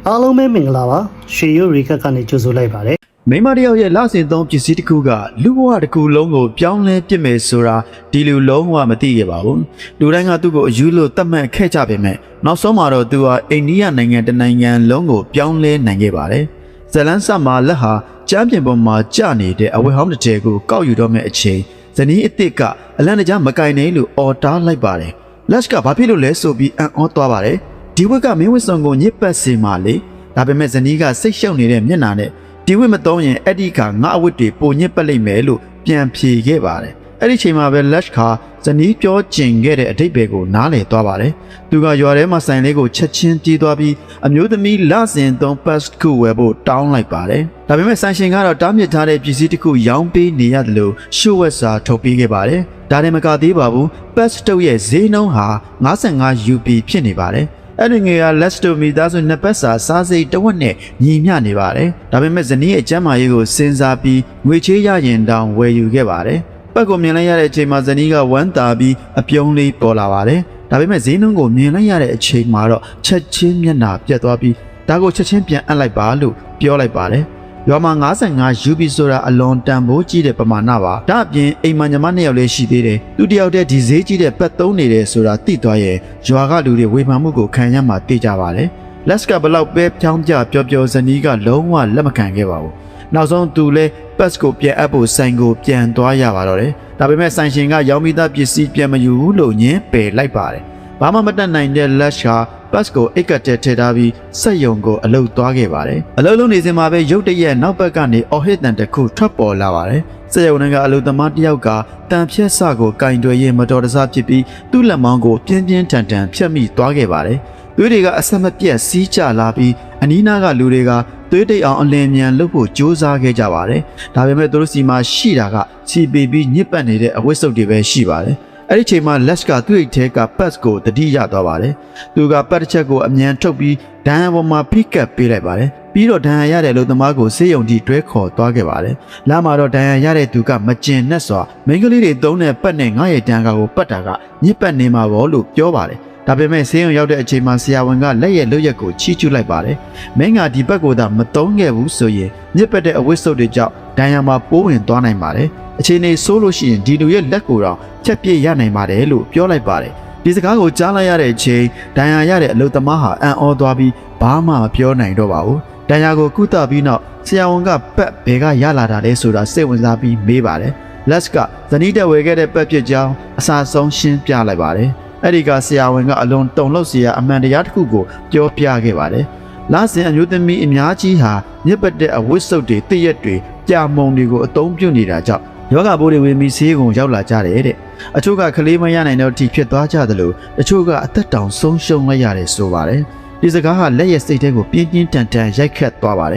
အားလုံးပဲမင်္ဂလာပါရွှေရိုးရီကတ်ကနေကြိုဆိုလိုက်ပါတယ်မိမတယောက်ရဲ့လဆင်သုံးပစ္စည်းတစ်ခုကလူဘဝတစ်ခုလုံးကိုပြောင်းလဲပြစ်မယ်ဆိုတာဒီလူလုံးဝမသိခဲ့ပါဘူးလူတိုင်းကသူ့ကိုအယူလို့တတ်မှတ်ခဲ့ကြပေမဲ့နောက်ဆုံးမှာတော့သူဟာအိန္ဒိယနိုင်ငံတနိုင်ငံလုံးကိုပြောင်းလဲနိုင်ခဲ့ပါတယ်ဇလန်းဆတ်မှာလက်ဟာကျမ်းပြင်ပေါ်မှာကျနေတဲ့အဝတ်ဟောင်းတစ်ထည်ကိုကောက်ယူတော့မဲ့အချိန်ဇနီးအစ်စ်ကအလန့်တကြားမကင်နိုင်လို့အော်တားလိုက်ပါတယ်လက်ကဘာဖြစ်လို့လဲဆိုပြီးအံ့ဩသွားပါတယ်ဒီဝက်ကမင်းဝတ်စုံကိုညစ်ပတ်စေမှလေဒါပေမဲ့ဇနီးကစိတ်ရှုပ်နေတဲ့မျက်နှာနဲ့ဒီဝက်မတော့ရင်အဲ့ဒီကငါအဝတ်တွေပုံညစ်ပတ်လိုက်မယ်လို့ပြန်ဖြေခဲ့ပါတယ်အဲ့ဒီချိန်မှာပဲလက်ခါဇနီးပြောကျင်ခဲ့တဲ့အဓိပ္ပာယ်ကိုနားလည်သွားပါတယ်သူကရွာထဲမှာဆိုင်လေးကိုချက်ချင်းပြေးသွားပြီးအမျိုးသမီးလဆင်သုံးပတ်စ်ခုဝယ်ဖို့တောင်းလိုက်ပါတယ်ဒါပေမဲ့ဆိုင်ရှင်ကတော့တားမြစ်ထားတဲ့ပစ္စည်းတစ်ခုရောင်းပေးနေရတယ်လို့ရှို့ဝက်စာထုတ်ပေးခဲ့ပါတယ်ဒါနဲ့မကသေးပါဘူးပတ်စ်တုပ်ရဲ့ဈေးနှုန်းဟာ55 UP ဖြစ်နေပါတယ်အဲ့ဒီငယ်ကလက်စတိုမီသားဆိုနှစ်ပတ်စာစားစိတ်တဝက်နဲ့ညီမျှနေပါတယ်။ဒါပေမဲ့ဇနီးရဲ့ကျမ်းမာရေးကိုစဉ်းစားပြီးငွေချေးရရင်တောင်ဝယ်ယူခဲ့ပါတယ်။ပတ်ကိုမြင်လိုက်ရတဲ့အချိန်မှာဇနီးကဝမ်းသာပြီးအပြုံးလေးပေါ်လာပါတယ်။ဒါပေမဲ့ဈေးနှုန်းကိုမြင်လိုက်ရတဲ့အချိန်မှာတော့ချက်ချင်းမျက်နှာပြတ်သွားပြီးဒါကိုချက်ချင်းပြန်အပ်လိုက်ပါလို့ပြောလိုက်ပါတယ်။ရွာမှာ55 UP ဆိုတာအလွန်တန်ဖိုးကြီးတဲ့ပမာဏပါဒါအပြင်အိမ်မှာညီမ2ယောက်လေးရှိသေးတယ်သူတယောက်တည်းဒီဈေးကြီးတဲ့ပတ်သုံးနေတယ်ဆိုတာသိသွားရဲ့ရွာကလူတွေဝေဖန်မှုကိုခံရမှသိကြပါတယ်လက်ကဘလောက်ပဲဖြောင်းပြပျော်ဇနီးကလုံးဝလက်မခံခဲ့ပါဘူးနောက်ဆုံးသူလဲပတ်ကိုပြန်အပ်ဖို့ဆိုင်ကိုပြန်သွားရပါတော့တယ်ဒါပေမဲ့ဆိုင်ရှင်ကရောင်းမိသားပစ္စည်းပြန်မယူဘူးလို့ညင်းပယ်လိုက်ပါတယ်ဘာမှမတတ်နိုင်တဲ့လက်ရှာပတ်ကိုအိတ်ကတ်ထဲထားပြီးစက်ယုံကိုအလုတ်သွားခဲ့ပါတယ်အလုတ်လုံးနေစင်မှာပဲရုတ်တရက်နောက်ဘက်ကနေအော်ဟစ်တန်တစ်ခုထွက်ပေါ်လာပါတယ်စက်ယုံကအလုတ်သမားတစ်ယောက်ကတန်ဖြက်စကိုကင်တွယ်ရင်မတော်တဆဖြစ်ပြီးသူ့လက်မောင်းကိုပြင်းပြင်းထန်ထန်ဖြတ်မိသွားခဲ့ပါတယ်သွေးတွေကအဆက်မပြတ်စီးကျလာပြီးအနီးနားကလူတွေကသွေးတိတ်အောင်အလင်းမြန်လှုပ်ဖို့ကြိုးစားခဲ့ကြပါတယ်ဒါပေမဲ့သူတို့စီမှာရှိတာကစီပီပြီးညစ်ပတ်နေတဲ့အဝတ်စုပ်တွေပဲရှိပါတယ်အဲ့ဒီချိန်မှာလက်ကသူ့အိတ်ထဲကပတ်ကိုတတိရသွားပါတယ်။သူကပတ်တစ်ချက်ကိုအမြန်ထုတ်ပြီးဒဏ်ရာပေါ်မှာဖိကပ်ပေးလိုက်ပါတယ်။ပြီးတော့ဒဏ်ရာရတဲ့လူသမားကိုဆေးရုံထိတွဲခေါ်သွားခဲ့ပါတယ်။လမ်းမှာတော့ဒဏ်ရာရတဲ့သူကမကျင်နဲ့စွာမိန်းကလေးတွေသုံးတဲ့ပတ်နဲ့ငါ့ရဲ့တန်ကာကိုပတ်တာကညစ်ပတ်နေမှာပေါ့လို့ပြောပါတယ်။ဒါပေမဲ့ဆေးရုံရောက်တဲ့အချိန်မှာဆရာဝန်ကလက်ရဲ့လွတ်ရက်ကိုချီးကျူးလိုက်ပါတယ်။မင်းကဒီပတ်ကိုသာမသုံးခဲ့ဘူးဆိုရင်ညစ်ပတ်တဲ့အဝတ်စုပ်တွေကြောင့်ဒဏ်ရာမှာပိုးဝင်သွားနိုင်ပါတယ်။အခြေအနေဆိုးလို့ရှိရင်ဒီလူရဲ့လက်ကိုတော့ချက်ပြည့်ရနိုင်ပါတယ်လို့ပြောလိုက်ပါတယ်ဒီစကားကိုကြားလိုက်ရတဲ့အချိန်ဒဏ်ရာရတဲ့အလုပ်သမားဟာအံ့ဩသွားပြီးဘာမှမပြောနိုင်တော့ပါဘူးဒဏ်ရာကိုကုသပြီးနောက်ဆရာဝန်ကပတ်ဘယ်ကရလာတာလဲဆိုတာစိတ်ဝင်စားပြီးမေးပါတယ်လက်ကဇနီးတက်ဝယ်ခဲ့တဲ့ပတ်ဖြစ်ကြောင်းအစာဆုံးရှင်းပြလိုက်ပါတယ်အဲ့ဒီကဆရာဝန်ကအလွန်တုန်လှုပ်စရာအမှန်တရားတစ်ခုကိုပြောပြခဲ့ပါတယ်လာစင်အမျိုးသမီးအများကြီးဟာညစ်ပတ်တဲ့အဝတ်စုပ်တွေတရက်တွေကြာမုံတွေကိုအသုံးပြုနေတာကြောင့်ယောဂဘိုးတွေဝင်ပြီးဆေးကုံရောက်လာကြတယ်တဲ့အချို့ကကလေးမရနိုင်တော့ထိဖြစ်သွားကြသလိုတချို့ကအသက်တောင်ဆုံးရှုံးလိုက်ရတယ်ဆိုပါတယ်ဒီစကားဟာလက်ရဲ့စိတ်ထဲကိုပြင်းပြင်းထန်ထန်ရိုက်ခတ်သွားပါတယ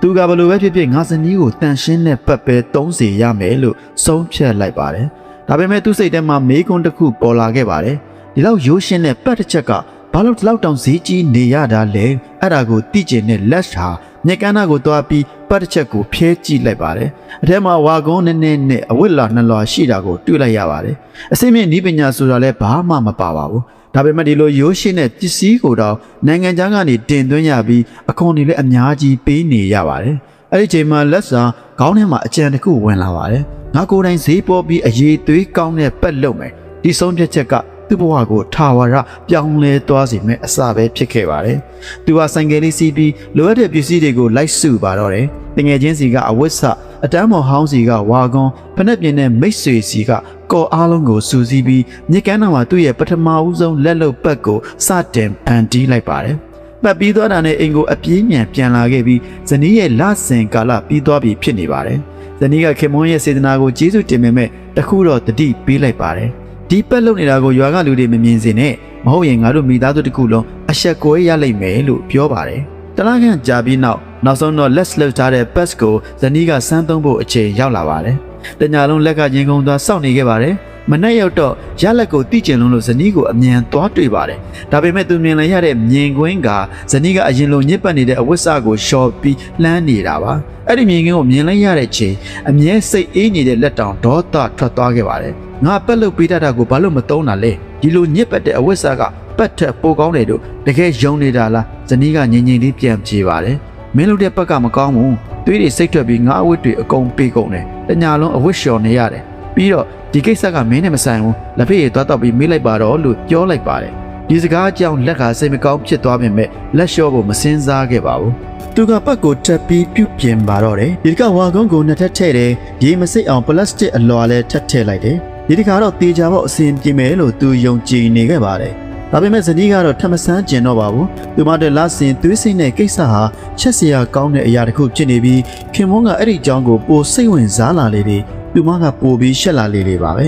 ်သူကဘလို့ပဲဖြစ်ဖြစ်ငါဇနီးကိုတန်ရှင်းတဲ့ပတ်ပဲသုံးစီရမယ်လို့ဆုံးဖြတ်လိုက်ပါတယ်ဒါပေမဲ့သူ့စိတ်ထဲမှာမေးခွန်းတစ်ခုပေါ်လာခဲ့ပါတယ်ဒီလောက်ရိုးရှင်းတဲ့ပတ်တစ်ချက်ကဘာလို့ဒီလောက်တောင်ဈေးကြီးနေရတာလဲအဲ့ဒါကိုသိကျင်တဲ့လက်ဟာမျက်ကန်းသားကိုသွားပြီးပတ်တစ်ချက်ကိုဖျဲကြည့်လိုက်ပါတယ်အထဲမှာဝါကုန်းနဲ့အဝတ်လာနှစ်လွာရှိတာကိုတွေ့လိုက်ရပါတယ်အစိမ့်မြင့်ဤပညာဆိုတာလည်းဘာမှမပါပါဘူးဒါပေမဲ့ဒီလိုရိုးရှင်းတဲ့ပစ္စည်းကိုတော့နိုင်ငံခြားကနေတင်သွင်းရပြီးအခွန်တွေလည်းအများကြီးပေးနေရပါတယ်အဲ့ဒီချိန်မှာလက်စာခေါင်းထဲမှာအကြံတစ်ခုဝင်လာပါတယ်ငါကိုယ်တိုင်ဈေးပေါ်ပြီးအရေးသွေးကောင်းတဲ့ပတ်လုပ်မယ်ဒီဆုံးဖြတ်ချက်ကသူ့ဘဝကိုထာဝရပြောင်းလဲသွားစေမယ့်အစပဲဖြစ်ခဲ့ပါတယ်။သူဟာဆိုင်ကယ်လေးစီးပြီးလိုအပ်တဲ့ပစ္စည်းတွေကိုလိုက်စုပါတော့တယ်။တငယ်ချင်းစီကအဝတ်စအတန်းမော်ဟောင်းစီကဝါကွန်ဖနက်ပြင်းတဲ့မိတ်ဆွေစီကကော်အားလုံးကိုစူးစီးပြီးမြစ်ကမ်းတော်မှာသူ့ရဲ့ပထမဦးဆုံးလက်လုပ်ပတ်ကိုစတင်ဖန်တီးလိုက်ပါတယ်။ပတ်ပြီးသွားတာနဲ့အိမ်ကိုအပြေးမြန်ပြန်လာခဲ့ပြီးဇနီးရဲ့လဆင်ကာလပြီးသွားပြီဖြစ်နေပါတယ်။ဇနီးကခင်မွန်းရဲ့စေတနာကိုကျေးဇူးတင်ပေမဲ့တခုတော့တတိပေးလိုက်ပါတယ်။ဒီပတ်လုံနေတာကိုရွာကလူတွေမမြင်စေနဲ့မဟုတ်ရင်ငါတို့မိသားစုတစ်ခုလုံးအဆက်ကွဲရလိမ့်မယ်လို့ပြောပါတယ်တလားခန့်ကြာပြီးနောက်ဆုံးတော့လက်လှုပ်ထားတဲ့ပတ်ကိုဇနီးကစမ်းသုံးဖို့အချိန်ရောက်လာပါတယ်တညာလုံးလက်ကရင်ကုန်သွားစောင့်နေခဲ့ပါတယ်မနေ့ရောက်တော့ရလက်ကိုတိကျင်လုံးလို့ဇနီးကိုအမြန်သွားတွေ့ပါတယ်ဒါပေမဲ့သူမြင်လိုက်ရတဲ့မြင်ကွင်းကဇနီးကအရင်လိုညစ်ပတ်နေတဲ့အဝတ်စကိုရှော့ပြီးလှမ်းနေတာပါအဲ့ဒီမြင်ကွင်းကိုမြင်လိုက်ရတဲ့ချိန်အမြဲစိတ်အေးနေတဲ့လက်တောင်ဒေါသထွက်သွားခဲ့ပါတယ်ငါပက်လို့ပေးတတ်တာကိုဘာလို့မသုံးတာလဲဒီလိုညစ်ပတ်တဲ့အဝတ်စက ပတ်ထက်ပိုကောင်းတယ်တို့တကယ်ယုံနေတာလားဇနီးကငြိမ်ငြိမ်လေးပြန်ပြေးပါတယ်မင်းတို့တဲ့ဘက်ကမကောင်းဘူးသွေးတွေစိတ်ထွက်ပြီးငါအဝတ်တွေအကုန်ပေးကုန်တယ်တညာလုံးအဝတ်လျှော်နေရတယ်ပြီးတော့ဒီကိစ္စကမင်းနဲ့မဆိုင်ဘူးလက်ဖေးရသွားတော့ပြီးမေးလိုက်ပါတော့လို့ပြောလိုက်ပါတယ်ဒီစကားအကြောင်းလက်ကစိတ်မကောင်းဖြစ်သွားပေမဲ့လက်လျှော့ဖို့မစင်စားခဲ့ပါဘူးသူကပတ်ကိုတက်ပြီးပြုတ်ပြင်ပါတော့တယ်ဒီကဝါကုန်းကိုနှစ်ထပ်ထည့်တယ်ရေမစိတ်အောင်ပလတ်စတစ်အလွာလဲထပ်ထည့်လိုက်တယ်ဒီတခါတော့တေချာဖို့အစဉ်ပြေမယ်လို့သူယုံကြည်နေခဲ့ပါတယ်ဒါပေမဲ့ဇနီးကတော့ထမဆန်းကျင်တော့ပါဘူးသူမတဲ့လဆင်သွေးစိမ့်တဲ့ကိစ္စဟာချက်စရာကောင်းတဲ့အရာတစ်ခုဖြစ်နေပြီးခင်မွန်းကအဲ့ဒီအကြောင်းကိုပိုစိတ်ဝင်စားလာလေတယ်သူမကပိုပြီးရှက်လာလေပါပဲ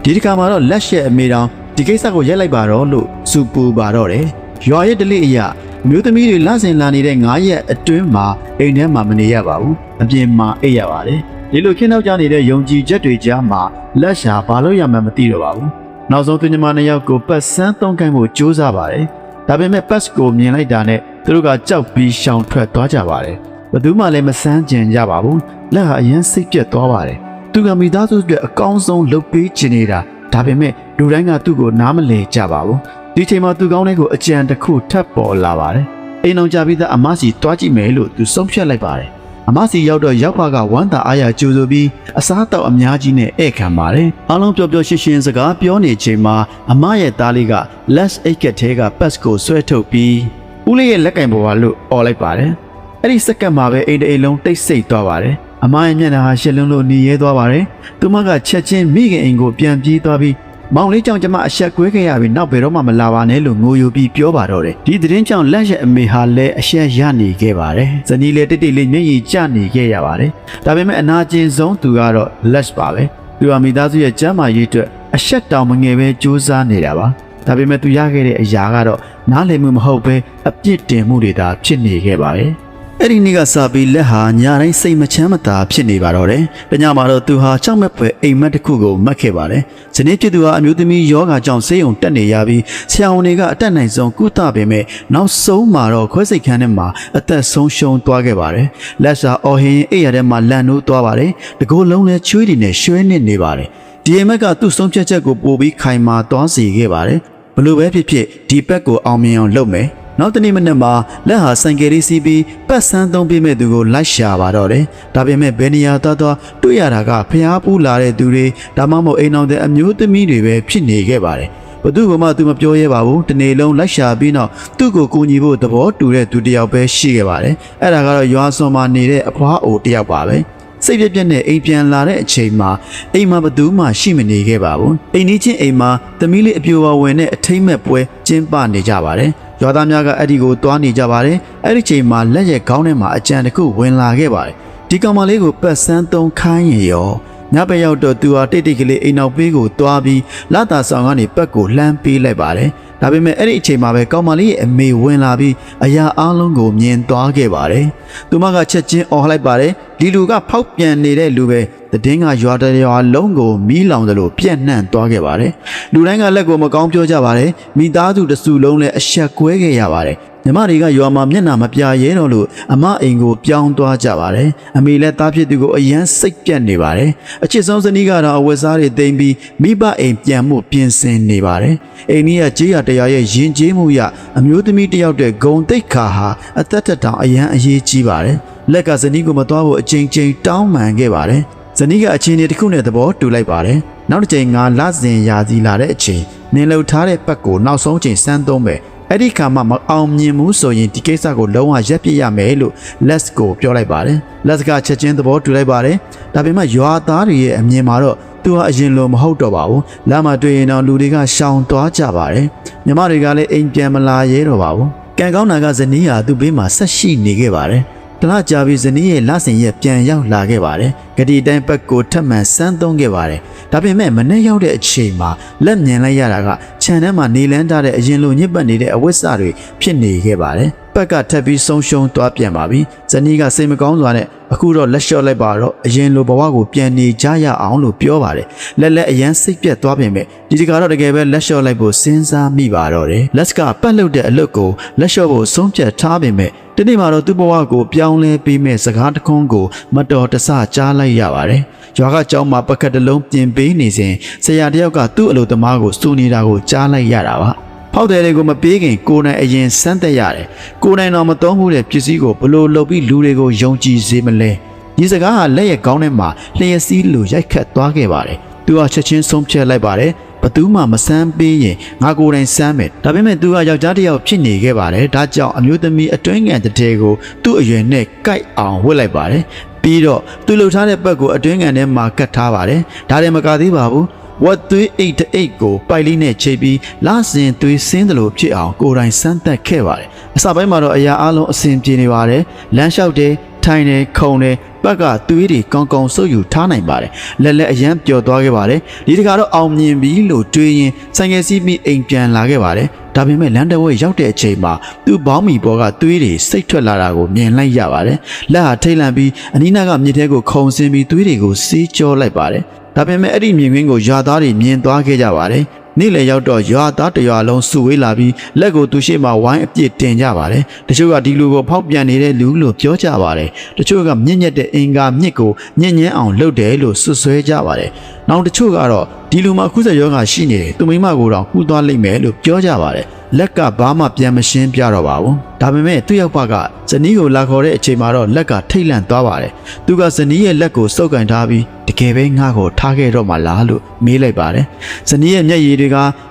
ဒီတခါမှာတော့လက်ရှက်အမေတောင်ဒီကိစ္စကိုရက်လိုက်ပါတော့လို့စူပူပါတော့တယ်ရွာရဲ့ဒလိအရာမျိုးသမီးတွေလဆင်လာနေတဲ့9ရက်အတွင်းမှာအိမ်ထဲမှာမနေရပါဘူးအပြင်မှာအိပ်ရပါတယ်ဒီလိုခင်းနောက်ကျနေတဲ့ယုံကြည်ချက်တွေကြားမှာလက်ရှာဘာလို့ရမှန်းမသိတော့ပါဘူးနောက်ဆုံးသူညီမနှစ်ယောက်ကိုပတ်စမ်းသုံးခိုင်းဖို့ကြိုးစားပါတယ်ဒါပေမဲ့ပတ်ကိုမြင်လိုက်တာနဲ့သူတို့ကကြောက်ပြီးရှောင်ထွက်သွားကြပါတယ်ဘယ်သူမှလည်းမစမ်းကြင်ကြပါဘူးလက်ဟာအရင်စိတ်ပြတ်သွားပါတယ်သူကမိသားစုအတွက်အကောင်းဆုံးလုပ်ပေးချင်နေတာဒါပေမဲ့လူတိုင်းကသူ့ကိုနားမလည်ကြပါဘူးဒီချိန်မှာသူကောင်းတဲ့ကိုအကြံတစ်ခုထပ်ပေါ်လာပါတယ်အိမ်အောင်ကြပြီးသားအမစီတွားကြည့်မယ်လို့သူဆုံးဖြတ်လိုက်ပါတယ်အမစီရောက်တော့ရောက်ဖကဝမ်းသာအားရကြိုးဆိုပြီးအစားတောက်အများကြီးနဲ့ဧည့်ခံပါတယ်အားလုံးပျော်ပျော်ရွှင်ရွှင်စကားပြောနေချိန်မှာအမရဲ့သားလေးက let's အိတ်ကထဲကပတ်ကိုဆွဲထုတ်ပြီးဦးလေးရဲ့လက်ကင်ပေါ်ပါလို့អော်လိုက်ပါတယ်အဲ့ဒီစက္ကန့်မှာပဲအိမ်တစ်အိမ်လုံးတိတ်ဆိတ်သွားပါတယ်အမရဲ့မျက်နှာဟာရှစ်လုံးလို့หนีရဲသွားပါတယ်သူမကချက်ချင်းမိခင်အိမ်ကိုပြန်ပြေးသွားပြီးမောင်လေးကြောင့်ကျမအဆက်ကွဲခဲ့ရပြီးနောက်ဘယ်တော့မှမလာပါနဲ့လို့ငိုယိုပြီးပြောပါတော့တယ်ဒီသတင်းကြောင့်လက်ရဲ့အမေဟာလည်းအဆက်ရနေခဲ့ပါတယ်ဇနီးလည်းတိတ်တိတ်လေးမျက်ရည်ကျနေခဲ့ရပါတယ်ဒါပေမဲ့အနာကျင်ဆုံးသူကတော့လက်ပါပဲသူကမိသားစုရဲ့ကျမ်းမာရေးအတွက်အဆက်တောင်မငယ်ပဲကြိုးစားနေတာပါဒါပေမဲ့သူရခဲ့တဲ့အရာကတော့နားလည်မှုမဟုတ်ပဲအပြစ်တင်မှုတွေသာဖြစ်နေခဲ့ပါတယ်အဲ့ဒီနေ့ကစပြီးလက်ဟာညာတိုင်းစိတ်မချမ်းမသာဖြစ်နေပါတော့တယ်။တညမှာတော့သူဟာကြောက်မဲ့ဖွယ်အိမ်မက်တစ်ခုကိုမှတ်ခဲ့ပါတယ်။ဇနီးဖြစ်သူဟာအမျိုးသမီးယောဂါကြောင့်ဆေးရုံတက်နေရပြီးဆရာဝန်တွေကအတက်နိုင်ဆုံးကုသပေမဲ့နောက်ဆုံးမှာတော့ခွဲစိတ်ခန်းထဲမှာအသက်ဆုံးရှုံးသွားခဲ့ပါတယ်။လက်စာအော်ဟင်းအိမ်ရထဲမှာလန်နိုးသွားပါတယ်။တကိုယ်လုံးနဲ့ချွေးတွေနဲ့ရွှဲနစ်နေပါတယ်။ဒီအိမ်မက်ကသူ့ဆုံးဖြတ်ချက်ကိုပို့ပြီးခိုင်မာသွားစေခဲ့ပါတယ်။ဘလို့ပဲဖြစ်ဖြစ်ဒီဘက်ကိုအောင်မြင်အောင်လုပ်မယ်။နောက်တနေ့မနေ့မှာလက်ဟာဆိုင်ကယ်လေးစီးပြီးပတ်စမ်းသုံးပြမဲ့သူကိုလိုက်ရှာပါတော့တယ်။ဒါပေမဲ့ဘယ်နေရာသွားတွေ့ရတာကဖျားပူးလာတဲ့သူတွေဒါမှမဟုတ်အိမ်အောင်တဲ့အမျိုးသမီးတွေပဲဖြစ်နေခဲ့ပါတယ်။ဘသူကမှသူမပြောရဲပါဘူး။တနေ့လုံးလိုက်ရှာပြီးတော့သူ့ကိုကူညီဖို့သဘောတူတဲ့သူတယောက်ပဲရှိခဲ့ပါတယ်။အဲ့ဒါကတော့ရွာစွန်မှာနေတဲ့အဖွားအိုတယောက်ပါပဲ။စိတ်ပြက်ပြက်နဲ့အိမ်ပြန်လာတဲ့အချိန်မှာအိမ်မှာဘသူမှရှိမနေခဲ့ပါဘူး။အိမ်ကြီးချင်းအိမ်မှာသမီးလေးအပြိုပါဝင်တဲ့အထိမ့်မဲ့ပွဲကျင်းပနေကြပါတယ်။ရွာသားများကအဲ့ဒီကိုတွားနေကြပါတယ်အဲ့ဒီချိန်မှာလက်ရဲ့ခေါင်းထဲမှာအကြံတစ်ခုဝင်လာခဲ့ပါတယ်ဒီကောင်မလေးကိုပတ်စမ်းသုံးခိုင်းရရောညဘက်ရောက်တော့သူဟာတိတ်တိတ်ကလေးအိမ်နောက်ပေးကိုတွားပြီးလာတာဆောင်ကနေပတ်ကိုလှမ်းပေးလိုက်ပါတယ်ဒါပေမဲ့အဲ့ဒီအချိန်မှာပဲကောင်မလေးရဲ့အမေဝင်လာပြီးအရာအလုံးကိုမြင်သွားခဲ့ပါတယ်သူမကချက်ချင်းអော်လိုက်ပါတယ်ဒီလူကဖောက်ပြန်နေတဲ့လူပဲတည်င်းကရွာတရွာလုံးကိုမီးလောင်တယ်လို့ပြန့်နှံ့သွားခဲ့ပါတယ်လူတိုင်းကလက်ကိုမကောင်းပြောကြပါတယ်မိသားစုတစုလုံးလည်းအဆက်ကွဲခဲ့ရပါတယ်ညီမတွေကရွာမှာမျက်နှာမပြရဲတော့လို့အမအိမ်ကိုပြောင်းသွားကြပါတယ်အမေလည်းသားဖြစ်သူကိုအယမ်းစိတ်ပြတ်နေပါတယ်အချစ်ဆုံးဇနီးကတော့အဝတ်စားတွေသိမ်းပြီးမိဘအိမ်ပြန်မှုပြင်ဆင်နေပါတယ်အိမ်ကြီးကကြေးရတရားရဲ့ယဉ်ကျေးမှုရအမျိုးသမီးတစ်ယောက်တည်းဂုံတိတ်ခါဟာအသက်ထက်တောင်အယမ်းအရေးကြီးပါတယ်လက်ကဇနီးကိုမသွားဖို့အချိန်ချင်းတောင်းပန်ခဲ့ပါတယ်ဇနီးကအချင်းတစ်ခုနဲ့သဘောတူလိုက်ပါတယ်နောက်တစ်ချိန်ငါလစဉ်ရာသီလာတဲ့အချိန်နင်လှုပ်ထားတဲ့ပတ်ကိုနောက်ဆုံးချိန်စမ်းသုံးပဲအဲ့ဒီခါမှမအောင်မြင်ဘူးဆိုရင်ဒီကိစ္စကိုလုံးဝရပ်ပြစ်ရမယ်လို့ let's ကိုပြောလိုက်ပါတယ် let's ကချက်ချင်းသဘောတူလိုက်ပါတယ်ဒါပေမဲ့ရွာသားတွေရဲ့အမြင်မှာတော့သူဟာအရင်လိုမဟုတ်တော့ပါဘူးလမ်းမှာတွေ့ရင်တော့လူတွေကရှောင်သွားကြပါတယ်ညီမတွေကလည်းအိမ်ပြန်မလာရဲတော့ပါဘူးကံကောင်းတာကဇနီးဟာသူ့ဘေးမှာဆက်ရှိနေခဲ့ပါတယ်တလားကြာပြီးဇနီးရဲ့လဆင်ရက်ပြန်ရောက်လာခဲ့ပါတယ်ဂတိတိုင်းဘက်ကိုထပ်မံစမ်းသုံးခဲ့ပါတယ်ဒါပေမဲ့မနေ့ရောက်တဲ့အချိန်မှာလက်မြင်လိုက်ရတာကခြံထဲမှာနေလန်းထားတဲ့အရင်လိုညစ်ပတ်နေတဲ့အဝတ်စတွေဖြစ်နေခဲ့ပါတယ်ပက်ကထပ်ပြီးဆုံးရှုံးသွားပြန်ပါပြီဇနီးကစိတ်မကောင်းစွာနဲ့အခုတော့လက်လျှော့လိုက်ပါတော့အရင်လိုဘဝကိုပြန်နေကြရအောင်လို့ပြောပါတယ်လက်အရန်စိတ်ပြတ်သွားပြင်မဲ့ဒီတကတော့တကယ်ပဲလက်လျှော့လိုက်ဖို့စဉ်းစားမိပါတော့တယ်လက်ကပတ်လုပ်တဲ့အလုပ်ကိုလက်လျှော့ဖို့ဆုံးဖြတ်ထားပြင်မဲ့ဒီနေ့မှာတော့သူ့ဘဝကိုပြောင်းလဲပေးမဲ့စကားတခွန်းကိုမတော်တဆကြားလိုက်ရပါတယ်ရွာကကျောင်းမှာပကတ်တလုံးပြင်ပေးနေစဉ်ဆရာတယောက်ကသူ့အလုပ်သမားကိုစူနေတာကိုကြားလိုက်ရတာပါ ဖောက်တယ်တွေကိုမပေးခင်ကိုယ်တိုင်အရင်စမ်းသက်ရတယ်ကိုယ်တိုင်တော့မသုံးဘူးတဲ့ပစ္စည်းကိုဘလို့လုပ်ပြီးလူတွေကိုယုံကြည်စေမလဲဒီစကားဟာလက်ရဲ့ခေါင်းထဲမှာလျှက်စီးလိုရိုက်ခတ်သွားခဲ့ပါတယ်သူကချက်ချင်းဆုံးဖြတ်လိုက်ပါတယ်ဘသူမှမစမ်းပေးရင်ငါကိုယ်တိုင်စမ်းမယ်ဒါပေမဲ့သူကယောက်ျားတစ်ယောက်ဖြစ်နေခဲ့ပါတယ်ဒါကြောင့်အမျိုးသမီးအတွင်းငန်တဲ့ကိုသူ့အရွယ်နဲ့ကိုက်အောင်ဝှက်လိုက်ပါတယ်ပြီးတော့သူလှုပ်ထားတဲ့ဘက်ကိုအတွင်းငန်ထဲမှာကတ်ထားပါတယ်ဒါလည်းမကသေးပါဘူးဝတ်သွေးအိတ်ကိုပိုက်လေးနဲ့ချိတ်ပြီးလဆင်သွေးစင်းတယ်လို့ဖြစ်အောင်ကိုယ်တိုင်စမ်းသပ်ခဲ့ပါတယ်အစပိုင်းမှာတော့အရာအလုံးအဆင်ပြေနေပါတယ်လမ်းလျှောက်တယ်ထိုင်တယ်ခုံတယ်ဘက်ကသွေးတွေကောင်းကောင်းဆုပ်ယူထားနိုင်ပါတယ်လက်အရန်ပျော်သွားခဲ့ပါတယ်ဒီတခါတော့အောင်မြင်ပြီလို့တွေးရင်ဆိုင်ငယ်စီးပြီးအိမ်ပြန်လာခဲ့ပါတယ်ဒါပေမဲ့လမ်းတဝဲရောက်တဲ့အချိန်မှာသူ့ဘောင်းမီပေါ်ကသွေးတွေစိတ်ထွက်လာတာကိုမြင်လိုက်ရပါတယ်လက်ဟာထိတ်လန့်ပြီးအနီးနားကမြစ်ထဲကိုခုန်ဆင်းပြီးသွေးတွေကိုစီးကြောလိုက်ပါတယ်ဒါပေမဲ့အဲ့ဒီမြင်ကွင်းကိုရွာသားတွေမြင်သွားခဲ့ကြပါတယ်နေ့လယ်ရောက်တော့ရွာသားတရွာလုံးစုဝေးလာပြီးလက်ကိုသူရှိမှဝိုင်းအပြစ်တင်ကြပါတယ်တချို့ကဒီလူကိုဖောက်ပြန်နေတဲ့လူလို့ပြောကြပါတယ်တချို့ကမြင့်မြတ်တဲ့အင်္ဂါမြစ်ကိုညဉ့်ညမ်းအောင်လုပ်တယ်လို့ဆွဆွဲကြပါတယ်နောက်တချို့ကတော့ဒီလူမှာခုဆက်ယောဂရှိနေတယ်သူမိမကိုတော့ကူသွားလိမ့်မယ်လို့ပြောကြပါတယ်လက်ကဘာမှပြန်မရှင်းပြတော့ပါဘူးဒါပေမဲ့သူ့ယောက်ဖကဇနီးကိုလာခေါ်တဲ့အချိန်မှာတော့လက်ကထိတ်လန့်သွားပါတယ်သူကဇနီးရဲ့လက်ကိုစုပ်ကန်ထားပြီးတကယ်ပဲငါ့ကိုထားခဲ့တော့မှလားလို့မေးလိုက်ပါတယ်ဇနီးရဲ့မျက်ရည်တွေ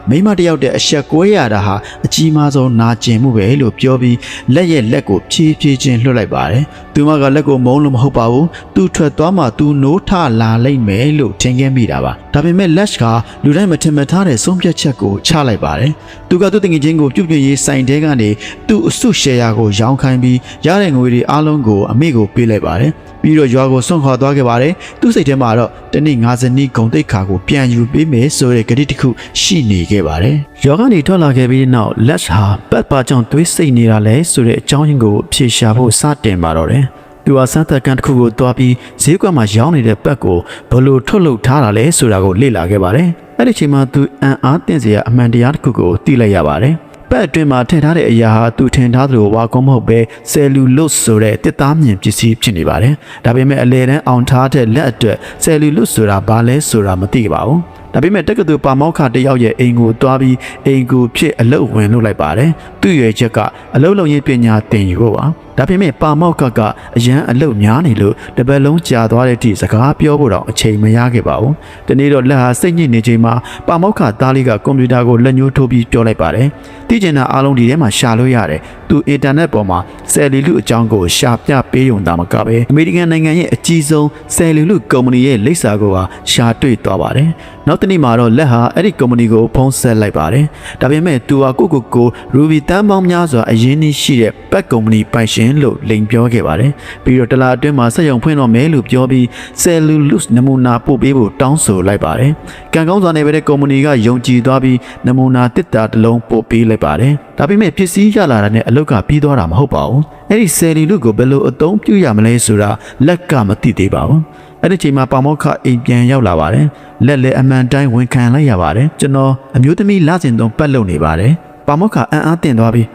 ကမိမတယောက်တဲ့အဆက်ကွဲရတာဟာအကြီးမားဆုံးနာကျင်မှုပဲလို့ပြောပြီးလက်ကိုဖြည်းဖြည်းချင်းလွှတ်လိုက်ပါတယ်သူမကလက်ကိုမုန်းလို့မဟုတ်ပါဘူးသူထွက်သွားမှသူနိုးထလာလိမ့်မယ်လို့ထင်ခဲ့မိတာပါဒါပေမဲ့လက်ကလူတိုင်းမထင်မှတ်ထားတဲ့ဆုံးဖြတ်ချက်ကိုချလိုက်ပါတယ်သူကသူ့တငယ်ချင်းကိုပြုတ်ပြင်းရေးဆိုင်တဲကနေသူ့အစုရှယ်ယာကိုရောင်းခိုင်းပြီးရတဲ့ငွေတွေအားလုံးကိုအမေကိုပေးလိုက်ပါတယ်ပြီးတော့ရွာကိုဆွန့်ခွာသွားခဲ့ပါတယ်သူ့စိတ်ထဲမှာတော့တနေ့ငါးစနီးဂုံတိတ်ခါကိုပြန်ယူပေးမယ်ဆိုတဲ့ကတိတစ်ခုရှိနေခဲ့ပါတယ်ရွာကနေထွက်လာခဲ့ပြီးနောက်လက်ဟာပတ်ပါကြောင့်သွေးစိတ်နေတာလဲဆိုတဲ့အကြောင်းရင်းကိုဖြေရှာဖို့စတင်ပါတော့တယ်သူဟာစမ်းသပ်ကန်တစ်ခုကိုတွားပြီးဈေးကွက်မှာရောင်းနေတဲ့ပတ်ကိုဘလို့ထုတ်လုပ်ထားတာလဲဆိုတာကိုလေ့လာခဲ့ပါတယ်အဲ့ဒီချိန်မှာသူအံ့အားသင့်စရာအမှန်တရားတစ်ခုကိုသိလိုက်ရပါတယ်ပတ်အတွင်းမှာထည့်ထားတဲ့အရာဟာသူထင်ထားသလိုဝါကုန်းမဟုတ်ပဲဆယ်လူလုတ်ဆိုတဲ့တစ်သားမြင်ပစ္စည်းဖြစ်နေပါတယ်။ဒါပေမဲ့အလေတန်းအောင်ထားတဲ့လက်အတွက်ဆယ်လူလုတ်ဆိုတာဘာလဲဆိုတာမသိပါဘူး။ဒါပေမဲ့တက္ကသိုလ်ပါမောက္ခတယောက်ရဲ့အိမ်ကိုတွားပြီးအိမ်ကိုဖြစ်အလုပ်ဝင်လုပ်လိုက်ပါတယ်။သူ့ရွယ်ချက်ကအလုပ်လုပ်ရေးပညာသင်ယူဖို့ပါ။ဒါပေမဲ့ပါမောက္ခကအရန်အလုပ်များနေလို့တပတ်လုံးကြာသွားတဲ့အထိစကားပြောဖို့တော့အချိန်မရခဲ့ပါဘူး။ဒီနေ့တော့လက်ဟာစိတ်ညစ်နေချိန်မှာပါမောက္ခသားလေးကကွန်ပျူတာကိုလက်ညှိုးထိုးပြီးပြောလိုက်ပါတယ်။သိကျင်တာအားလုံးဒီထဲမှာရှာလို့ရတယ်။သူအင်တာနက်ပေါ်မှာဆယ်လီလူအကြောင်းကိုရှာပြပေးရုံသာမကပဲအမေရိကန်နိုင်ငံရဲ့အကြီးဆုံးဆယ်လီလူကုမ္ပဏီရဲ့လိပ်စာကိုရှာတွေ့သွားပါတယ်။နောက်တနေ့မှာတော့လက်ဟာအဲ့ဒီကုမ္ပဏီကိုဖုန်းဆက်လိုက်ပါတယ်။ဒါပေမဲ့သူဟာကို Ruby တန်းပေါင်းများစွာအရင်းနှီးရှိတဲ့ပတ်ကုမ္ပဏီပိုင်ရှင်လို့လိန်ပြောခဲ့ပါတယ်။ပြီးတော့တလားအတွင်းမှာစက်ရုံဖွင့်တော့မယ်လို့ပြောပြီး Cellulose နမူနာပို့ပေးဖို့တောင်းဆိုလိုက်ပါတယ်။ကံကောင်းစွာနဲ့ပဲတဲ့ကုမ္ပဏီကယုံကြည်သွားပြီးနမူနာတစ်တာတစ်လုံးပို့ပေးလိုက်ပါတယ်။ဒါပေမဲ့ပစ္စည်းရလာတာနဲ့အလုတ်ကပြီးသွားတာမဟုတ်ပါဘူး။အဲ့ဒီ Cellulose ကိုဘယ်လိုအသုံးပြုရမလဲဆိုတာလက်ကမသိသေးပါဘူး။အဲ့ဒီချိန်မှာပါမောက္ခအိမ်ပြန်ရောက်လာပါတယ်။လက်လည်းအမှန်တိုင်းဝန်ခံလိုက်ရပါတယ်။ကျွန်တော်အမျိုးသမီးလစဉ်သုံးပတ်လုပ်နေပါတယ်။ပါမောက္ခအံ့အားသင့်သွားပြီး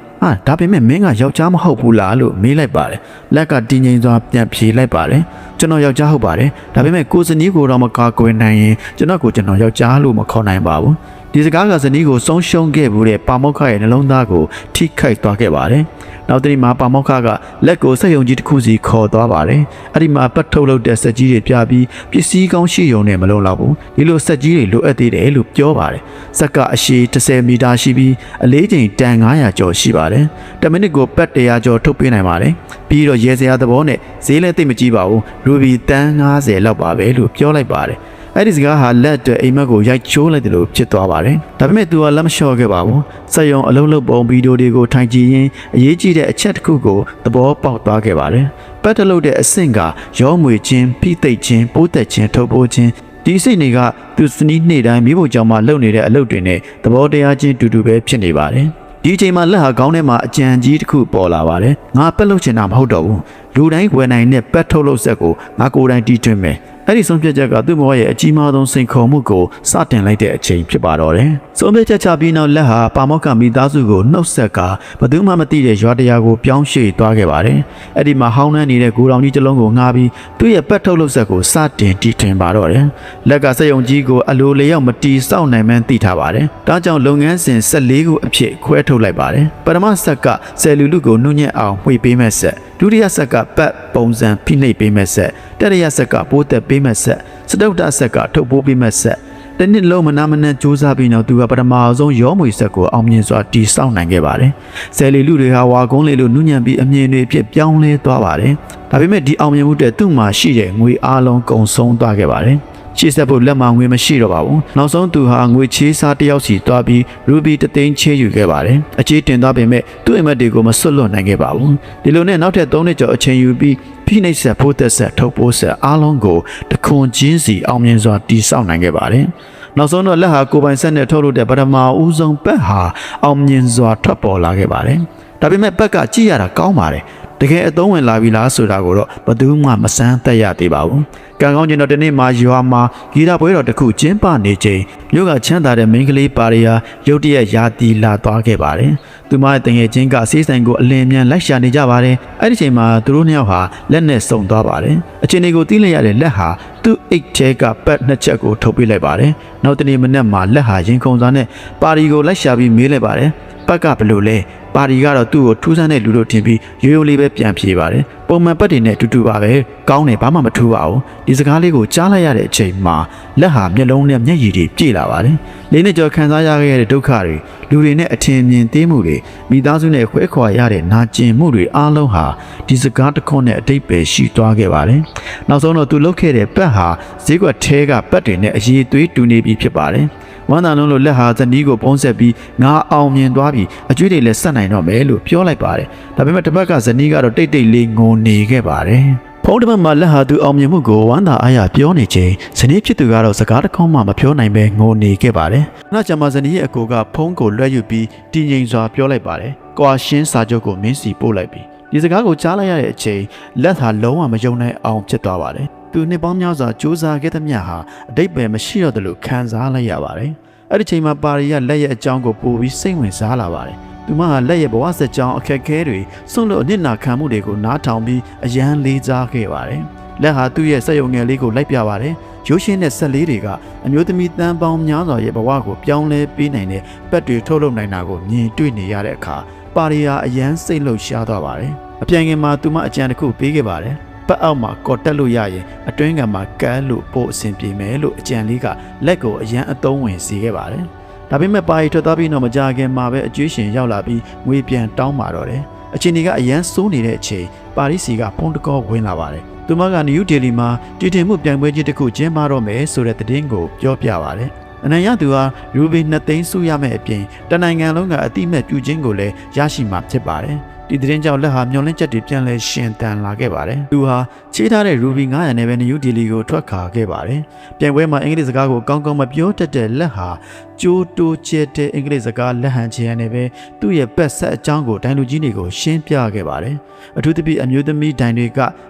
ဒါပေမဲ့မင်းကယောက်ျားမဟုတ်ဘူးလားလို့မေးလိုက်ပါတယ်လက်ကတည်ငြိမ်စွာပြန်ဖြေလိုက်ပါတယ်ကျွန်တော်ယောက်ျားဟုတ်ပါတယ်ဒါပေမဲ့ကိုစနီးကိုတော့မကာကွယ်နိုင်ရင်ကျွန်တော်ယောက်ျားလို့မခေါ်နိုင်ပါဘူးဒီစကားကဇနီးကိုဆုံးရှုံးခဲ့ဘူးတဲ့ပါမောက္ခရဲ့နှလုံးသားကိုထိခိုက်သွားခဲ့ပါတယ်နောက်တနေ့မှာပါမောက္ခကလက်ကိုစက်ယုံကြီးတစ်ခုစီခေါ်သွားပါတယ်အဲ့ဒီမှာပတ်ထုတ်လုပ်တဲ့စက်ကြီးတွေပြပြီးပစ္စည်းကောင်းရှိုံနဲ့မလုံလောက်ဘူးဒီလိုစက်ကြီးတွေလိုအပ်သေးတယ်လို့ပြောပါတယ်စက်ကအရှည်10မီတာရှိပြီးအလေးချိန်တန်900ကျော်ရှိပါတယ်10မိနစ်ကိုပတ်100ကျော်ထုတ်ပေးနိုင်ပါတယ်ပြီးတော့ရဲစရာသဘောနဲ့ဈေးလည်းသိပ်မကြီးပါဘူးရူဘီတန်90လောက်ပါပဲလို့ပြောလိုက်ပါတယ်အဲ့ဒီစကားဟာလက်အတွက်အိမ်မက်ကိုရိုက်ချိုးလိုက်တယ်လို့ဖြစ်သွားပါတယ်။ဒါပေမဲ့သူကလက်မလျှော့ခဲ့ပါဘူး။စက်ရုံအလုံးလုံးပုံဗီဒီယိုတွေကိုထိုင်ကြည့်ရင်းအရေးကြီးတဲ့အချက်တစ်ခုကိုသဘောပေါက်သွားခဲ့ပါတယ်။ပတ်တလို့တဲ့အဆင့်ကရောမွေချင်းဖိသိပ်ချင်းပိုးသက်ချင်းထုတ်ပိုးချင်းဒီစိတ်တွေကသူစနီးနေ့တိုင်းမိဖို့ကြောင့်မှလုပ်နေတဲ့အလုပ်တွေနဲ့သဘောတရားချင်းတူတူပဲဖြစ်နေပါတယ်။ဒီအချိန်မှာလက်ဟာခေါင်းထဲမှာအကြံကြီးတစ်ခုပေါ်လာပါတယ်။ငါပက်လုပ်ချင်တာမဟုတ်တော့ဘူး။လူတိုင်းဝယ်နိုင်တဲ့ပက်ထုတ်လုပ်ဆက်ကိုငါကိုယ်တိုင်တီးထွင်မယ်။ အဲ့ဒီဆုံးဖြတ်ချက်ကသူ့ဘဝရဲ့အကြီးမားဆုံးစိန်ခေါ်မှုကိုစတင်လိုက်တဲ့အချိန်ဖြစ်ပါတော့တယ်ဆုံးဖြတ်ချက်ချပြီးနောက်လက်ဟာပါမောက္ခမိသားစုကိုနှုတ်ဆက်ကဘယ်သူမှမသိတဲ့ရွာတရားကိုပြောင်းရွှေ့သွားခဲ့ပါတယ်အဲ့ဒီမှာဟောင်းနှမ်းနေတဲ့ဂိုတောင်ကြီးတစ်လုံးကိုငှားပြီးသူ့ရဲ့ပက်ထုတ်လုပ်ဆက်ကိုစတင်တီထွင်ပါတော့တယ်လက်ကစက်ရုံကြီးကိုအလိုလျောက်မတီးစောင့်နိုင်မှန်းသိထားပါတယ်ဒါကြောင့်လုပ်ငန်းစဉ်14ခုအဖြစ်ခွဲထုတ်လိုက်ပါတယ်ပထမဆက်ကဆယ်လူလူကိုနှုတ်ညက်အောင်မှွေပေးမဲ့ဆက်ဒုတိယဆက်ကပတ်ပုံစံဖိနှိပ်ပေးမဲ့ဆက်တတိယဆက်ကပိုးသက်ပေးမဲ့ဆက်စတုတ္ထဆက်ကထုတ်ပိုးပေးမဲ့ဆက်တနစ်လုံးမနာမနက်စူးစမ်းပြီးနောက်သူကပထမဆုံးရောမွေဆက်ကိုအောင်မြင်စွာတီးဆောက်နိုင်ခဲ့ပါတယ်ဆယ်လီလူတွေဟာဝါကုန်းလေးလိုနုညံ့ပြီးအမြင်တွေဖြစ်ပြောင်းလဲသွားပါတယ်ဒါပေမဲ့ဒီအောင်မြင်မှုတဲ့သူ့မှာရှိတဲ့ငွေအားလုံးကုန်ဆုံးသွားခဲ့ပါတယ်ရှေ့ဆက်ဖို့လက်မှာငွေမရှိတော့ပါဘူးနောက်ဆုံးသူဟာငွေချေးစားတစ်ယောက်စီသွားပြီးရူဘီတသိန်းချေးယူခဲ့ပါတယ်အချေးတင်သွားပေမဲ့သူ့အိမ်မက်တွေကိုမဆွတ်လွတ်နိုင်ခဲ့ပါဘူးဒီလိုနဲ့နောက်ထပ်3နှစ်ကျော်အချိန်ယူပြီးဖိနှိပ်ဆက်ဖို့သက်ဆက်ထုတ်ပိုးဆက်အားလုံးကိုတခွန်ချင်းစီအောင်မြင်စွာတီးဆောက်နိုင်ခဲ့ပါတယ်နောက်ဆုံးတော့လက်ဟာကိုပိုင်ဆက်နဲ့ထုတ်လုပ်တဲ့ပထမဦးဆုံးပက်ဟာအောင်မြင်စွာထွက်ပေါ်လာခဲ့ပါတယ်ဒါပေမဲ့ပက်ကကြည့်ရတာကောင်းပါတယ်တကယ်အသုံးဝင်လာပြီလားဆိုတာကိုတော့ဘယ်သူမှမစမ်းသက်ရသေးပါဘူးကံကောင်းခြင်းတော့ဒီနေ့မှာရွာမှာဂီတပွဲတော်တစ်ခုကျင်းပနေချိန်မြို့ကချမ်းသာတဲ့မိန်းကလေးပါရီယာရုတ်တရက်ရာတီလာသွားခဲ့ပါတယ်သူမရဲ့တငယ်ချင်းကဆေးဆိုင်ကိုအလင်းမြန်လိုက်ရှာနေကြပါတယ်အဲ့ဒီချိန်မှာသူတို့နှစ်ယောက်ဟာလက်နဲ့စုံသွားပါတယ်အချိန်လေးကိုတီးလိုက်ရတဲ့လက်ဟာသူ့အိတ်ထဲကပတ်နှစ်ချက်ကိုထုတ်ပြလိုက်ပါတယ်နောက်တနေ့မနက်မှာလက်ဟာရင်ခုန်စွာနဲ့ပါရီကိုလိုက်ရှာပြီးမေးလိုက်ပါတယ်ပတ်ကဘယ်လိုလဲပါရီကတော့သူ့ကိုထူးဆန်းတဲ့လူတို့ထင်ပြီးရိုးရိုးလေးပဲပြန်ပြေးပါတယ်ပုံမှန်ပတ်တွေနဲ့တူတူပါပဲကောင်းတယ်ဘာမှမထူးပါဘူးဒီစကားလေးကိုကြားလိုက်ရတဲ့အချိန်မှာလက်ဟာမျက်လုံးနဲ့မျက်ရည်တွေပြည့်လာပါတယ်လေးနှစ်ကျော်ခံစားရခဲ့တဲ့ဒုက္ခတွေလူတွေနဲ့အထင်မြင်သေးမှုတွေမိသားစုနဲ့ခွဲခွာရတဲ့နာကျင်မှုတွေအားလုံးဟာဒီစကားတစ်ခွန်းနဲ့အတိတ်ပဲရှိသွားခဲ့ပါတယ်နောက်ဆုံးတော့သူလုပ်ခဲ့တဲ့ပတ်ဟာဈေးကွက်ထဲကပတ်တွေနဲ့အရေးသွေးတူနေပြီဖြစ်ပါတယ်ဝမ်းသာလုံးလို့လက်ဟာဇနီးကိုပုံဆက်ပြီးငါအောင်မြင်သွားပြီအကျွေးတွေလည်းဆက်နိုင်တော့မယ်လို့ပြောလိုက်ပါတယ်ဒါပေမဲ့တစ်ပတ်ကဇနီးကတော့တိတ်တိတ်လေးငိုနေခဲ့ပါတယ်ဖုန်းတစ်ပတ်မှာလက်ဟာသူအောင်မြင်မှုကိုဝမ်းသာအားရပြောနေချိန်ဇနီးဖြစ်သူကတော့စကားတစ်ခေါက်မှမပြောနိုင်ပဲငိုနေခဲ့ပါတယ်နောက်ကျမှဇနီးရဲ့အကိုကဖုန်းကိုလွှဲယူပြီးတည်ငြိမ်စွာပြောလိုက်ပါတယ်ကွာရှင်းစာချုပ်ကိုမင်းစီပို့လိုက်ပြီဒီစကားကိုကြားလိုက်ရတဲ့အချိန်လက်ဟာလုံးဝမယုံနိုင်အောင်ဖြစ်သွားပါတယ်သူနှစ်ပေါင်းများစွာစူးစမ်းခဲ့သမျှဟာအတိတ်ပဲမရှိတော့တယ်လို့ခံစားလိုက်ရပါတယ်အဲ့ဒီချိန်မှာပါရီကလက်ရဲ့အကြောင်းကိုပို့ပြီးစိတ်ဝင်စားလာပါတယ်သူမဟာလက်ရဲ့ဘဝဆက်ကြောင်းအခက်အခဲတွေစွန့်လွတ်အနစ်နာခံမှုတွေကိုနားထောင်ပြီးအယမ်းလေးစားခဲ့ပါတယ်လက်ဟာသူ့ရဲ့စက်ရုံငယ်လေးကိုလိုက်ပြပါတယ်ရိုးရှင်းတဲ့ဆက်လေးတွေကအမျိုးသမီးတန်းပေါင်းများစွာရဲ့ဘဝကိုပြောင်းလဲပေးနိုင်တဲ့ပက်တွေထုတ်လုပ်နိုင်တာကိုမြင်တွေ့နေရတဲ့အခါပါရီဟာအယမ်းစိတ်လှုပ်ရှားသွားပါတယ်အပြန်ငယ်မှာသူမအကြံတစ်ခုပေးခဲ့ပါတယ်ပတ်အောက်မှာကော်တက်လို့ရရင်အတွင်းကမှာကဲလို့ပို့အဆင်ပြေမယ်လို့အကြံလေးကလက်ကိုအရန်အသုံးဝင်စေခဲ့ပါတယ်။ဒါပေမဲ့ပါရီထွက်သွားပြီးတော့မကြခင်မှာပဲအကျွေးရှင်ရောက်လာပြီးငွေပြန်တောင်းပါတော့တယ်။အချိန်ကြီးကအရန်စိုးနေတဲ့အချိန်ပါရီစီကဖုန်းတကောဝင်လာပါတယ်။သူမကနယူးဒေလီမှာတည်ထင်မှုပြိုင်ပွဲကြီးတစ်ခုကျင်းပတော့မယ်ဆိုတဲ့သတင်းကိုပြောပြပါတယ်။အနံ့ရသူဟာရူဘီ2သိန်းစုရမယ့်အပြင်တနိုင်ငံလုံးကအတိမဲ့ပြုခြင်းကိုလည်းရရှိမှာဖြစ်ပါတယ်။ဒီသတင်းကြောင့်လက်ဟာမျောလင့်ချက်တွေပြန်လဲရှင်တန်လာခဲ့ပါတယ်။သူဟာချေးထားတဲ့ Ruby 900နဲ့ပဲနယူးဒေလီကိုထွက်ခါခဲ့ပါတယ်။ပြိုင်ပွဲမှာအင်္ဂလိပ်စကားကိုကောင်းကောင်းမပြောတတ်တဲ့လက်ဟာကြိုးတိုးကျဲတဲ့အင်္ဂလိပ်စကားလက်ဟန်ချရနဲ့ပဲသူ့ရဲ့ပက်ဆက်အကြောင်းကိုဒိုင်လူကြီးတွေကိုရှင်းပြခဲ့ပါတယ်။အထူးသဖြင့်အမျိုးသမီးဒိုင်တွေ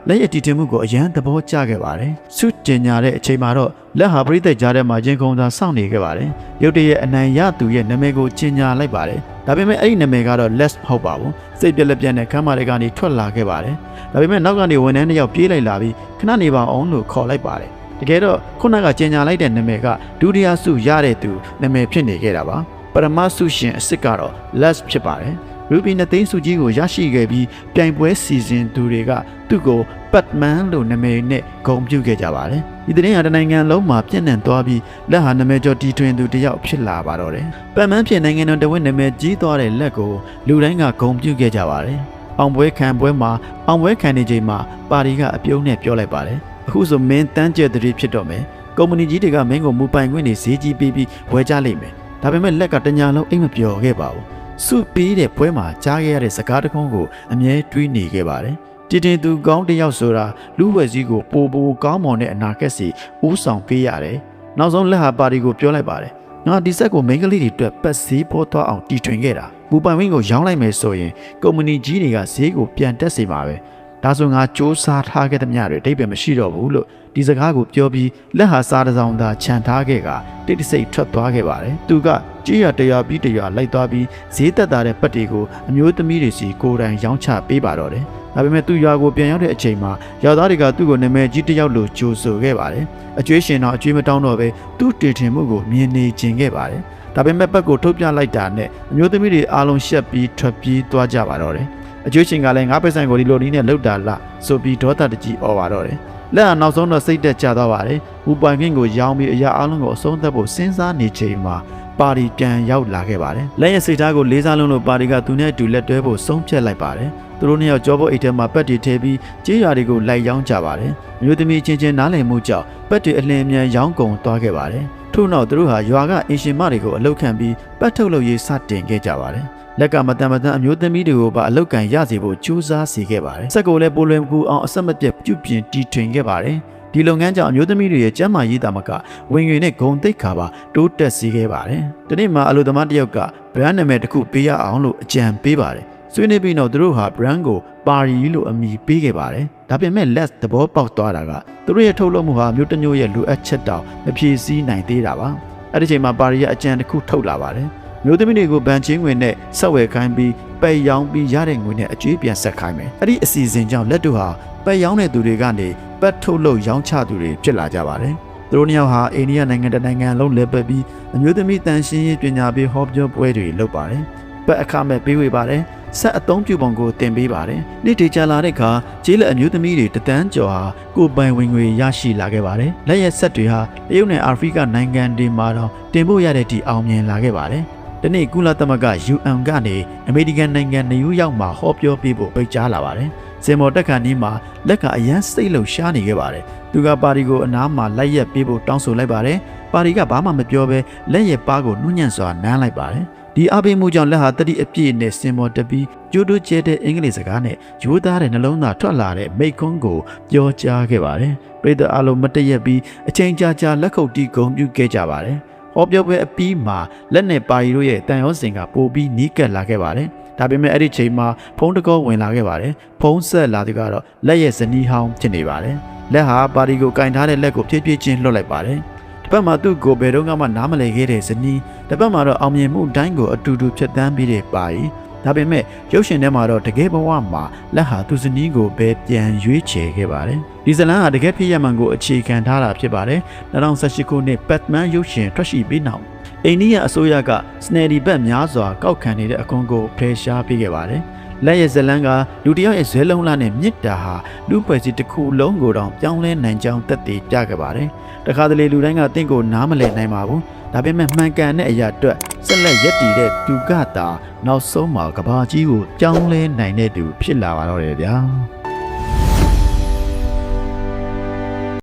ကလက်ရည်တည်ထင်မှုကိုအရန်သဘောကျခဲ့ပါတယ်။ဆုတင်ညာတဲ့အချိန်မှာတော့လက်ဟာပရိသတ်ကြားထဲမှာရင်ခုန်သာစောင့်နေခဲ့ပါတယ်။ရုတ်တရက်အနံရသူရဲ့နာမည်ကိုကျင်ညာလိုက်ပါတယ်။ဒါပေမဲ့အဲ့ဒီနာမည်ကတော့ Les မဟုတ်ပါဘူး။စိတ်ပြက်လက်ပြက်နဲ့ခမ်းမတွေကနေထွက်လာခဲ့ပါတယ်။ဒါပေမဲ့နောက်ကနေဝန်ထမ်းတစ်ယောက်ပြေးလိုက်လာပြီးခဏနေပါအောင်လို့ခေါ်လိုက်ပါတယ်။တကယ်တော့ခုနကကျင်ညာလိုက်တဲ့နာမည်ကဒုတိယဆုရတဲ့သူနာမည်ဖြစ်နေခဲ့တာပါ။ပရမဆုရှင်အစ်စ်ကတော့ Les ဖြစ်ပါတယ်။ Ruby 2သိန်းစုကြီးကိုရရှိခဲ့ပြီးပြိုင်ပွဲစီစဉ်သူတွေကသူ့ကို Batman လို့နာမည်နဲ့ဂုဏ်ပြုခဲ့ကြပါတယ်။ဒီသတင်းဟာတနိုင်ငံလုံးမှာပြန့်နှံ့သွားပြီးလက်ဟာနာမည်ကျော်တီထွင်သူတယောက်ဖြစ်လာပါတော့တယ်။ Batman ဖြစ်နိုင်ငံတော်တဝက်နာမည်ကြီးသွားတဲ့လက်ကိုလူတိုင်းကဂုဏ်ပြုခဲ့ကြပါတယ်။အောင်ပွဲခံပွဲမှာအောင်ပွဲခံနေချိန်မှာပါရီကအပြုံးနဲ့ပြောလိုက်ပါတယ်။အခုဆိုမင်းတန်းကျက်တည်းဖြစ်တော့မယ်။ကုမ္ပဏီကြီးတွေကမင်းကိုမူပိုင်ခွင့်တွေဈေးကြီးပေးပြီးဝယ်ကြလိမ့်မယ်။ဒါပေမဲ့လက်ကတညာလုံးအိမ်မပျော်ခဲ့ပါဘူး။စုပေးတဲ့ပွဲမှာကြားခဲ့ရတဲ့စကားတခုံးကိုအမြဲတွေးနေခဲ့ပါတယ်။တည်တင်သူကောင်းတယောက်ဆိုတာလူဝယ်စည်းကိုပိုပိုကောင်းမွန်တဲ့အနာဂတ်စီဦးဆောင်ပေးရတယ်။နောက်ဆုံးလက်ဟာပါတီကိုပြောလိုက်ပါတယ်။ငါဒီဆက်ကိုမိန်းကလေးတွေအတွက်ပတ်စည်းဖို့သွားအောင်တီထွင်ခဲ့တာ။ဘူပိုင်ဝင်းကိုရောင်းလိုက်မယ်ဆိုရင်ကုမ္ပဏီကြီးတွေကဈေးကိုပြန်တက်စေမှာပဲ။ ဒါဆိုငါစူးစားထားခဲ့သမျှတွေအဓိပ္ပာယ်မရှိတော့ဘူးလို့ဒီစကားကိုပြောပြီးလက်ဟာစားတစ်စောင်းသာခြံထားခဲ့ကတိတ်တဆိတ်ထွက်သွားခဲ့ပါတယ်သူကကြေးရတရားပြီးတရားလိုက်သွားပြီးဈေးသက်သာတဲ့ပတ်တွေကိုအမျိုးသမီးတွေစီကိုယ်တိုင်ရောင်းချပေးပါတော့တယ်ဒါပေမဲ့သူရွာကိုပြန်ရောက်တဲ့အချိန်မှာရွာသားတွေကသူ့ကိုနာမည်ကြီးတစ်ယောက်လိုကြိုဆိုခဲ့ပါတယ်အကျွေးရှင်တော့အကျွေးမတောင်းတော့ပဲသူ့တည်ထင်မှုကိုမြင်နေခြင်းခဲ့ပါတယ်ဒါပေမဲ့ပတ်ကိုထုတ်ပြလိုက်တာနဲ့အမျိုးသမီးတွေအားလုံးရှက်ပြီးထွက်ပြေးသွားကြပါတော့တယ်အကျွေးရှင်ကလည်းငါးပက်ဆန်ကိုဒီလိုနည်းနဲ့လှုပ်တာလားဆိုပြီးဒေါသတကြီးអော်ပါတော့တယ်လက်ဟာနောက်ဆုံးတော့စိတ်တက်ကြသွားပါတယ်။ဘူပိုင်ကင်းကိုရောင်းပြီးအရာအလုံးကိုအဆုံးသတ်ဖို့စဉ်းစားနေချိန်မှာပါရီပြန်ရောက်လာခဲ့ပါတယ်။လက်ရဲ့စိတ်ထားကိုလေးစားလုံးလို့ပါရီကသူနဲ့အတူလက်တွဲဖို့ဆုံးဖြတ်လိုက်ပါတယ်။သူတို့နှစ်ယောက်ကြောဖို့အိတ်ထဲမှာပတ်တွေထည့်ပြီးကြေးရွာတွေကိုလိုက်ရောင်းကြပါတယ်။မျိုးသမီးချင်းချင်းနားလည်မှုကြောင့်ပတ်တွေအလင်းမြန်ရောင်းကုန်သွားခဲ့ပါတယ်။ထို့နောက်သူတို့ဟာရွာကအင်ရှင်မတွေကိုအလုတ်ခံပြီးပတ်ထုတ်လုပ်ရေးစတင်ခဲ့ကြပါတယ်။လက်ကမတန်မတန်အမျိုးသမီးတွေကိုပါအလောက်ကန်ရစေဖို့ကြိုးစားစေခဲ့ပါတယ်။စက်ကိုလည်းပိုလွယ်ကူအောင်အဆက်မပြတ်ပြုပြင်တီထွင်ခဲ့ပါတယ်။ဒီလုပ်ငန်းကြောင့်အမျိုးသမီးတွေရဲ့ကျန်းမာရေးတာမကဝင်ငွေနဲ့ဂုဏ်သိက္ခာပါတိုးတက်စေခဲ့ပါတယ်။ဒီနေ့မှာအလို့သမားတစ်ယောက်က brand နာမည်တစ်ခုပေးရအောင်လို့အကြံပေးပါတယ်။ဆွေးနွေးပြီးတော့သူတို့ဟာ brand ကိုပါရီလို့အမည်ပေးခဲ့ပါတယ်။ဒါပေမဲ့ less သဘောပေါက်သွားတာကသူတို့ရဲ့ထုတ်လုပ်မှုဟာမျိုးတစ်မျိုးရဲ့လိုအပ်ချက်တောင်မဖြည့်ဆည်းနိုင်သေးတာပါ။အဲ့ဒီချိန်မှာပါရီရဲ့အကြံတစ်ခုထုတ်လာပါတယ်။မျိုးသမီးတွေကိုဗန်ချင်းငွေနဲ့ဆက်ဝယ်ခိုင်းပြီးပယ်ရောင်းပြီးရတဲ့ငွေနဲ့အကျွေးပြန်ဆက်ခိုင်းမယ်။အဲ့ဒီအစီအစဉ်ကြောင့်လက်တို့ဟာပယ်ရောင်းတဲ့သူတွေကနေပတ်ထုတ်လို့ရောင်းချသူတွေဖြစ်လာကြပါတယ်။သူတို့နှစ်ယောက်ဟာအိန္ဒိယနိုင်ငံတနိုင်ငံလုံးလဲပတ်ပြီးအမျိုးသမီးတန်ရှင်းရေးပညာပေးဟောပြောပွဲတွေလုပ်ပါတယ်။ပတ်အခမဲ့ပေးဝေပါတယ်။ဆက်အသုံးပြုပုံကိုတင်ပေးပါတယ်။နေ့တည်ကြလာတဲ့အခါကျေးလက်အမျိုးသမီးတွေတသန်းကျော်ဟာကိုယ်ပိုင်ဝင်ငွေရရှိလာခဲ့ပါတယ်။လက်ရက်ဆက်တွေဟာတရုတ်နဲ့အာဖရိကနိုင်ငံတွေမှာတော့တင်ဖို့ရတဲ့အထိအောင်မြင်လာခဲ့ပါတယ်။ဒီနေ့ကုလသမဂ္ဂ UN ကနေအမေရိကန်နိုင်ငံနယူးယောက်မှာဟောပြောပေးဖို့ဖိတ်ကြားလာပါတယ်။စင်မော်တက်ခါနီးမှာလက်ကအရန်စိတ်လှုပ်ရှားနေခဲ့ပါတယ်။သူကပါရီကိုအနားမှာလိုက်ရက်ပေးဖို့တောင်းဆိုလိုက်ပါတယ်။ပါရီကဘာမှမပြောဘဲလက်ရက်ပါးကိုနှုတ်ညံ့စွာနမ်းလိုက်ပါတယ်။ဒီအပိမှုကြောင့်လက်ဟာတတိအပြည့်နဲ့စင်မော်တက်ပြီးကျိုးတိုးကျဲတဲ့အင်္ဂလိပ်စကားနဲ့ရိုးသားတဲ့နှလုံးသားထွက်လာတဲ့မိတ်ကွန်းကိုပြောကြားခဲ့ပါတယ်။ပြည်သူအလုံးမတည့်ရက်ပြီးအချိန်ကြာကြာလက်ခုပ်တီးဂုဏ်ပြုခဲ့ကြပါတယ်။ဟောပြောပွဲအပြီးမှာလက်နဲ့ပါရီတို့ရဲ့တန်ရောစင်ကပိုပြီးနီးကပ်လာခဲ့ပါတယ်။ဒါပေမဲ့အဲ့ဒီချိန်မှာဖုံးတကောဝင်လာခဲ့ပါတယ်။ဖုံးဆက်လာသူကတော့လက်ရဲ့ဇနီးဟောင်းဖြစ်နေပါတယ်။လက်ဟာပါရီကိုကင်ထားတဲ့လက်ကိုဖြည်းဖြည်းချင်းလွှတ်လိုက်ပါတယ်။တစ်ပတ်မှာသူ့ကိုဘယ်တော့မှနားမလည်ခဲ့တဲ့ဇနီးတစ်ပတ်မှာတော့အောင်မြင်မှုတိုင်းကိုအတူတူဖြတ်သန်းပြီးတဲ့ပါရီဒါပေမဲ့ရုပ်ရှင်ထဲမှာတော့တကယ်ဘဝမှာလက်ဟာသူ့ဇနီးကိုပဲပြန်ရွေးချယ်ခဲ့ပါတယ်။ဒီဇလန်ဟာတကယ်ဖြစ်ရမှန်ကိုအခြေခံထားတာဖြစ်ပါတယ်။2018ခုနှစ် Batman ရုပ်ရှင်ထွက်ရှိပြီးနောက်အိန္ဒိယအစိုးရကစနယ်ဒီဘက်များစွာကောက်ခံနေတဲ့အကွန်ကိုဖယ်ရှားပေးခဲ့ပါတယ်။လက်ရဲ့ဇလန်ကလူတစ်ယောက်ရဲ့ဇွဲလုံးလာနဲ့မြစ်တာဟာလူ့ဖွဲ့စည်းတစ်ခုလုံးကိုတောင်ပြောင်းလဲနိုင်ကြောင်းသက်သေပြခဲ့ပါတယ်။တခါတလေလူတိုင်းကတင့်ကိုနားမလည်နိုင်ပါဘူး။ဒါပေမဲ့မှန်ကန်တဲ့အရာအတွက်ဆက်လက်ရည်တည်တဲ့သူကသာနောက်ဆုံးမှာကဘာကြီးကိုပြောင်းလဲနိုင်တဲ့သူဖြစ်လာပါတော့တယ်ဗျာ။